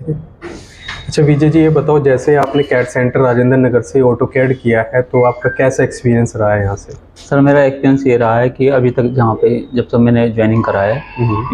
ठीक है। अच्छा विजय जी, ये बताओ जैसे आपने कैड सेंटर राजेंद्र नगर से ऑटो कैड किया है तो आपका कैसा एक्सपीरियंस रहा है यहाँ से? सर मेरा एक्सपीरियंस ये रहा है कि अभी तक जहाँ पे जब तक मैंने ज्वाइनिंग करा है,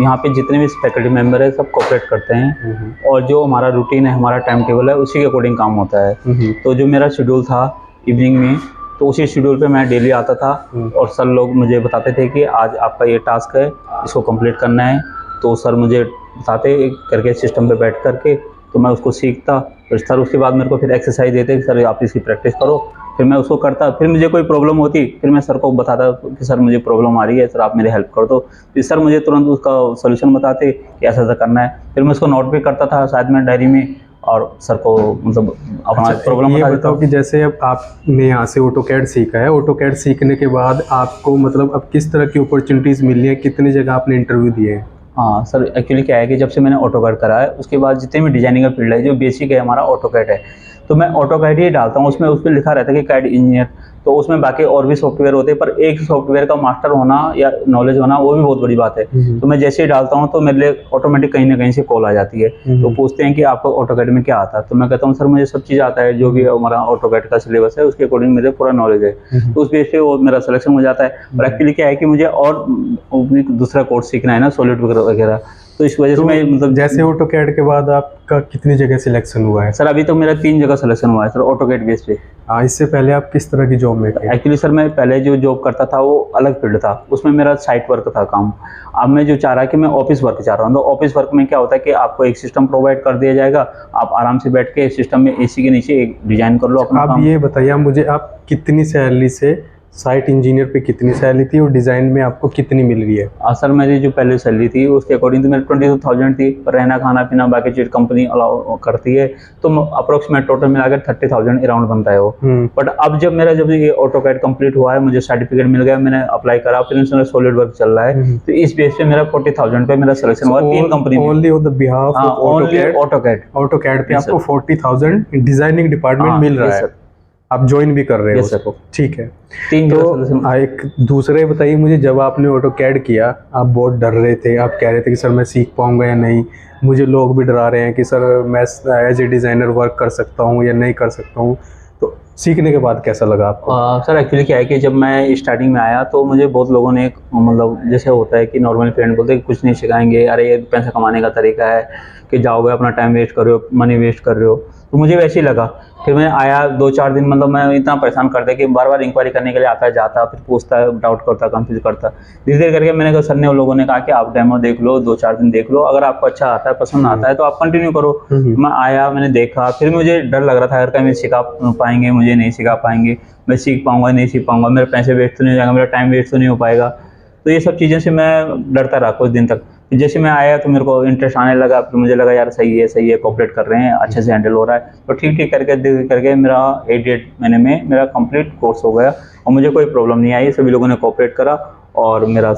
यहाँ पे जितने भी फैकल्टी मेंबर है सब कोऑपरेट करते हैं और जो हमारा रूटीन है, हमारा टाइम टेबल है, उसी के अकॉर्डिंग काम होता है। तो जो मेरा शेड्यूल था इवनिंग में, तो उसी शेड्यूल पे मैं डेली आता था और सर लोग मुझे बताते थे कि आज आपका ये टास्क है, इसको कंप्लीट करना है। तो सर मुझे बताते करके सिस्टम पे बैठ करके, तो मैं उसको सीखता। फिर सर उसके बाद मेरे को फिर एक्सरसाइज देते कि सर आप इसकी प्रैक्टिस करो। फिर मैं उसको करता, फिर मुझे कोई प्रॉब्लम होती, फिर मैं सर को बताता कि सर मुझे प्रॉब्लम आ रही है, सर आप मेरी हेल्प कर दो। फिर सर मुझे तुरंत उसका सॉल्यूशन बताते कि ऐसा ऐसा करना है। फिर मैं उसको नोट भी करता था शायद मैं डायरी में, और सर को मतलब अपना प्रॉब्लम ये बता देता बताओ कि जैसे अब आपने यहाँ से ऑटो कैड सीखा है, ऑटो कैड सीखने के बाद आपको मतलब अब किस तरह की अपॉर्चुनिटीज़ मिली है, कितनी जगह आपने इंटरव्यू दिए हैं? हाँ सर, एक्चुअली क्या है कि जब से मैंने ऑटोकैड करा है उसके बाद जितने भी डिजाइनिंग का फील्ड है, जो बेसिक है हमारा ऑटोकैड है, तो मैं ऑटोकैड ही डालता हूँ। उसमें उस पर लिखा रहता है कि कैड इंजीनियर, तो उसमें बाकी और भी सॉफ्टवेयर होते हैं, पर एक सॉफ्टवेयर का मास्टर होना या नॉलेज होना वो भी बहुत बड़ी बात है। तो मैं जैसे ही डालता हूँ तो मेरे लिए ऑटोमेटिक कहीं ना कहीं से कॉल आ जाती है। तो पूछते हैं कि आपको ऑटोकैड में क्या आता है, तो मैं कहता हूँ सर मुझे सब चीज़ आता है, जो भी हमारा ऑटोकैड का सिलेबस है उसके अकॉर्डिंग मुझे पूरा नॉलेज है। तो उस बेस पे वो मेरा सिलेक्शन हो जाता है। और एक्चुअली क्या है कि मुझे और दूसरा कोर्स सीखना है ना, सॉलिड वगैरह, तो इस वजह से मैं मतलब जैसे ऑटो कैड के बाद आपका कितनी जगह सिलेक्शन हुआ है? सर अभी तो मेरा 3 जगह सिलेक्शन हुआ है सर ऑटोकैड बेस पे। हाँ, इससे पहले आप किस तरह की जॉब में थे? एक्चुअली सर मैं पहले जो जॉब करता था वो अलग फील्ड था, उसमें मेरा साइट वर्क था काम। अब मैं जो चाह रहा कि मैं ऑफिस वर्क चाह रहा हूँ, तो ऑफिस वर्क में क्या होता है कि आपको एक सिस्टम प्रोवाइड कर दिया जाएगा, आप आराम से बैठ के सिस्टम में एसी के नीचे एक डिजाइन कर लो अपना आप काम। ये बताइए मुझे, आप कितनी सैलरी से साइट इंजीनियर पे कितनी सैलरी थी और डिज़ाइन में आपको कितनी मिल रही है? सर मेरी जो पहले सैलरी थी उसके अकॉर्डिंग तो मेरी 22,000 थी, पर रहना खाना पीना बाकी चीज़ कंपनी अलाउ करती है, तो अप्रोक्सीमेट टोटल मिलाकर 30,000 अराउंड बनता है वो। बट अब जब ये ऑटोकैड कंप्लीट हुआ है, मुझे सर्टिफिकेट मिल गया, मैंने अप्लाई करा, फिर इसमें सॉलिड वर्क चल रहा है, तो इस बेस पे मेरा 40,000 पे मेरा सिलेक्शन हुआ 3 कंपनी में। Only on the behalf of AutoCAD? AutoCAD AutoCAD पे आपको 40,000 डिजाइनिंग डिपार्टमेंट मिल रहा है, आप ज्वाइन भी कर रहे हो उसको? ठीक है। तो एक दूसरे बताइए मुझे, जब आपने ऑटो कैड किया आप बहुत डर रहे थे, आप कह रहे थे कि सर मैं सीख पाऊंगा या नहीं, मुझे लोग भी डरा रहे हैं कि सर मैं एज ए डिज़ाइनर वर्क कर सकता हूँ या नहीं कर सकता हूँ, तो सीखने के बाद कैसा लगा आपको? सर एक्चुअली क्या है कि जब मैं स्टार्टिंग में आया तो मुझे बहुत लोगों ने मतलब जैसे होता है कि नॉर्मल फ्रेंड बोलते हैं कि कुछ नहीं सिखाएंगे, अरे ये पैसा कमाने का तरीका है कि जाओगे अपना टाइम वेस्ट कर रहे हो, मनी वेस्ट कर रहे हो, तो मुझे वैसे ही लगा। फिर मैं आया 2-4 दिन, मतलब मैं इतना परेशान कर दिया कि बार बार इंक्वायरी करने के लिए आता जाता, फिर पूछता डाउट करता कंफ्यूज करता। धीरे धीरे करके मैंने कहा, सर ने उन लोगों ने कहा कि आप डेमो देख लो, 2-4 दिन देख लो, अगर आपको अच्छा आता है, पसंद आता है तो आप कंटिन्यू करो। मैं आया, मैंने देखा, फिर मुझे डर लग रहा था अगर कहीं मैं सिखा पाएंगे, मुझे नहीं सिखा पाएंगे, मैं सीख पाऊंगा नहीं सीख पाऊंगा, मेरे पैसे वेस्ट तो नहीं हो जाएगा, मेरा टाइम वेस्ट तो नहीं हो पाएगा। तो ये सब चीज़ें से मैं डरता रहा कुछ दिन तक। जैसे मैं आया तो मेरे को इंटरेस्ट आने लगा, फिर मुझे लगा यार सही है, कोऑपरेट कर रहे हैं, अच्छे से हैंडल हो रहा है। तो ठीक ठीक करके मेरा 8 महीने में मेरा कंप्लीट कोर्स हो गया और मुझे कोई प्रॉब्लम नहीं आई, सभी लोगों ने कोऑपरेट करा और मेरा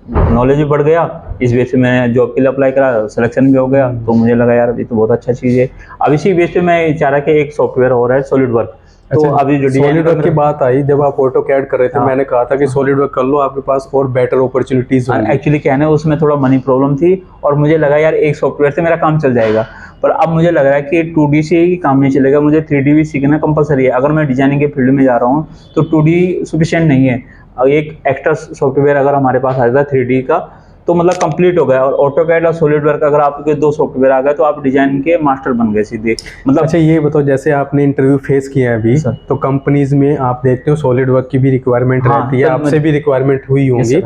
नॉलेज भी बढ़ गया। इस बेस पे मैंने जॉब के लिए अप्लाई करा, सिलेक्शन भी हो गया, तो मुझे लगा यार ये तो बहुत अच्छा चीज़ है। अब इसी बेस पे मैं चाह रहा कि एक सॉफ्टवेयर हो रहा है सॉलिड वर्क, तो अभी जो सॉलिड वर्क की बात आई, जब आप ऑटो कैड कर रहे थे, मैंने कहा था कि सॉलिड वर्क कर लो, आपके पास और बेटर अपॉर्चुनिटीज होंगी। एक्चुअली क्या है ना, उसमें थोड़ा मनी प्रॉब्लम थी और मुझे लगा यार एक सॉफ्टवेयर से मेरा काम चल जाएगा, पर अब मुझे लग रहा है कि 2D से ही काम नहीं चलेगा, मुझे 3D भी सीखना कंपलसरी है। अगर मैं डिजाइनिंग के फील्ड में जा रहा हूँ तो 2D सफिशिएंट नहीं है, एक एक्स्ट्रा सॉफ्टवेयर अगर हमारे पास आ जाता है 3D का तो मतलब कंप्लीट हो गया। और ऑटोकैड और सॉलिड वर्क अगर आपके 2 सॉफ्टवेयर आ गए तो आप डिजाइन के मास्टर बन गए सीधे, मतलब। अच्छा ये बताओ, जैसे आपने इंटरव्यू फेस किया है अभी, तो कंपनीज में आप देखते हो सॉलिड वर्क की भी रिक्वायरमेंट रहती है, आपसे भी रिक्वायरमेंट हुई होंगी।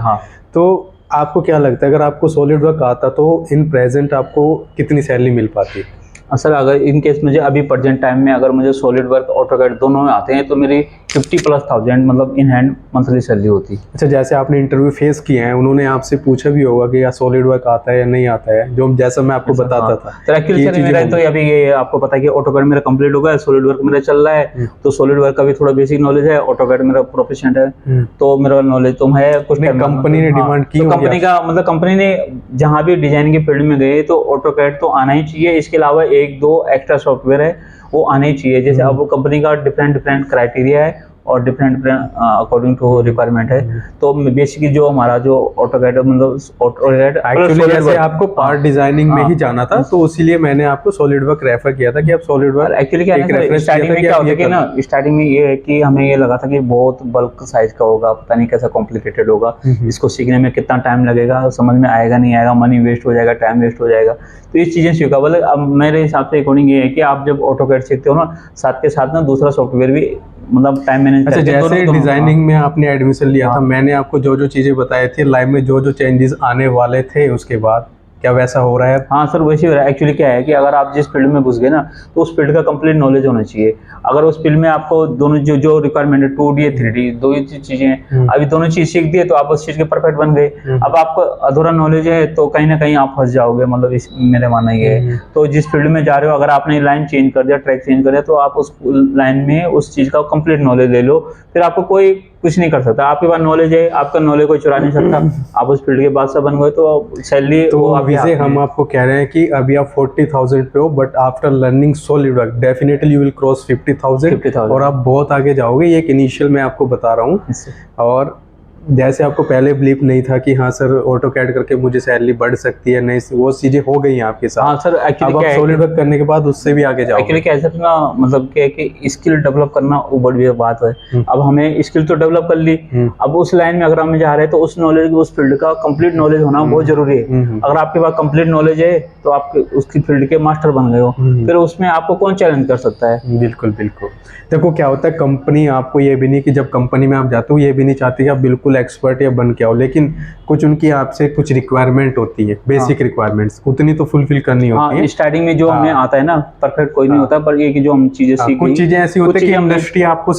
तो आपको क्या लगता है, अगर आपको सॉलिड वर्क आता तो इन प्रेजेंट आपको कितनी सैलरी मिल पाती? सर अगर इन केस मुझे अभी प्रेजेंट टाइम में अगर मुझे सॉलिड वर्क ऑटोकैड दोनों में आते हैं तो मेरी 50,000+ मतलब इन हैंड मंथली सैलरी होती। अच्छा, जैसे आपने इंटरव्यू फेस किए हैं, उन्होंने आपसे पूछा भी होगा कि यार सॉलिड वर्क आता है या नहीं आता है, जो जैसा मैं आपको बताता था। तो एक्चुअली सर मेरा तो अभी ये आपको पता है कि ऑटोकैड मेरा कंप्लीट हो गया है, सॉलिड वर्क मेरा चल रहा है, तो सॉलिड वर्क का भी थोड़ा बेसिक नॉलेज है, ऑटोकैड मेरा प्रोफिशिएंट है, तो मेरा नॉलेज तो है कुछ। कंपनी ने डिमांड की, तो कंपनी का मतलब कंपनी ने जहाँ भी डिजाइनिंग के फील्ड में गए तो ऑटोकैड तो आना ही चाहिए, इसके अलावा 1-2 एक्स्ट्रा सॉफ्टवेयर है वो आने ही चाहिए। जैसे अब कंपनी का डिफरेंट क्राइटेरिया है और डिफरेंट अकॉर्डिंग टू रिक्वायरमेंट है। तो बेसिकली जो हमारा जो ऑटोकैड मतलब ऑटोकैड एक्चुअली जैसे आपको पार्ट डिजाइनिंग में ही जाना था, तो इसीलिए मैंने आपको सॉलिड वर्क रेफर किया था कि आप सॉलिड वर्क एक्चुअली क्या है ना, स्टार्टिंग में क्या होता है कि ना, स्टार्टिंग में ये है कि हमें ये लगा था कि बहुत बल्क साइज का होगा, पता नहीं कैसा कॉम्प्लिकेटेड होगा, इसको सीखने में कितना टाइम लगेगा, समझ में आएगा नहीं आएगा, मनी वेस्ट हो जाएगा, टाइम वेस्ट हो जाएगा। तो ये चीज़ें सीखा। बोले अब मेरे हिसाब से अकॉर्डिंग ये है कि आप जब ऑटोकैड सीखते हो ना, साथ के साथ ना दूसरा सॉफ्टवेयर भी मतलब टाइम मैनेज अच्छा, जैसे डिजाइनिंग में आपने एडमिशन लिया था, मैंने आपको जो जो चीजें बताई थी लाइफ में जो जो चेंजेस आने वाले थे उसके बाद, क्या वैसा हो रहा है? हाँ सर, वैसे हो रहा है। एक्चुअली क्या है कि अगर आप जिस फील्ड में घुस गए ना, तो उस फील्ड का कंप्लीट नॉलेज होना चाहिए। अगर उस फील्ड में आपको दोनों जो जो रिक्वायरमेंट है 2D या 3D दो ही चीजें हैं, अभी दोनों चीज सीख दिए तो आप उस चीज के परफेक्ट बन गए। अब आपको अधूरा नॉलेज है तो कहीं ना कहीं आप फंस जाओगे, मतलब इस मेरे मानना ये है। तो जिस फील्ड में जा रहे हो, अगर आपने लाइन चेंज कर दिया, ट्रैक चेंज कर दिया, तो आप उस लाइन में उस चीज का कंप्लीट नॉलेज ले लो, फिर आपको कोई कुछ नहीं कर सकता। आपके पास नॉलेज है, आपका नॉलेज कोई चुरा नहीं सकता। आप उस फील्ड के बादशाह बन गए तो सैलरी तो अभी से हम आपको कह रहे हैं कि अभी आप 40,000 पे हो, but after learning solid work definitely you will cross 50,000 और आप बहुत आगे जाओगे। ये एक इनिशियल मैं आपको बता रहा हूँ। और जैसे आपको पहले बिलीव नहीं था कि हाँ सर ऑटोकैड करके मुझे सैलरी बढ़ सकती है, नहीं, वो चीजें हो गई हैं आपके साथ। हाँ सर, एक्चुअली क्या है, सॉलिड वर्क करने के बाद उससे भी आगे जाओगे। एक्चुअली क्या है सर ना, मतलब क्या है कि स्किल डेवलप करना वो बड़ी बात है। अब हमें स्किल तो डेवलप कर ली, अब उस लाइन में अगर हम जा रहे हैं तो उस नॉलेज, उस फील्ड का कंप्लीट नॉलेज होना बहुत जरूरी है। अगर आपके पास कंप्लीट नॉलेज है तो आप उसकी फील्ड के मास्टर बन गए हो, फिर उसमें आपको कौन चैलेंज कर सकता है? बिल्कुल बिल्कुल। देखो क्या होता है, कंपनी आपको ये भी नहीं कि जब कंपनी में आप जाते हो ये भी नहीं चाहती कि आप बिल्कुल एक्सपर्ट या बन के आओ, लेकिन कुछ उनकी आपसे कुछ रिक्वायरमेंट होती है, बेसिक रिक्वायरमेंट्स उतनी तो फुलफिल करनी होती है। स्टार्टिंग में जो हमें आता है ना, परफेक्ट कोई नहीं होता, पर ये कि जो हम चीजें सीख कुछ चीजें ऐसी होती है कि इंडस्ट्री आपको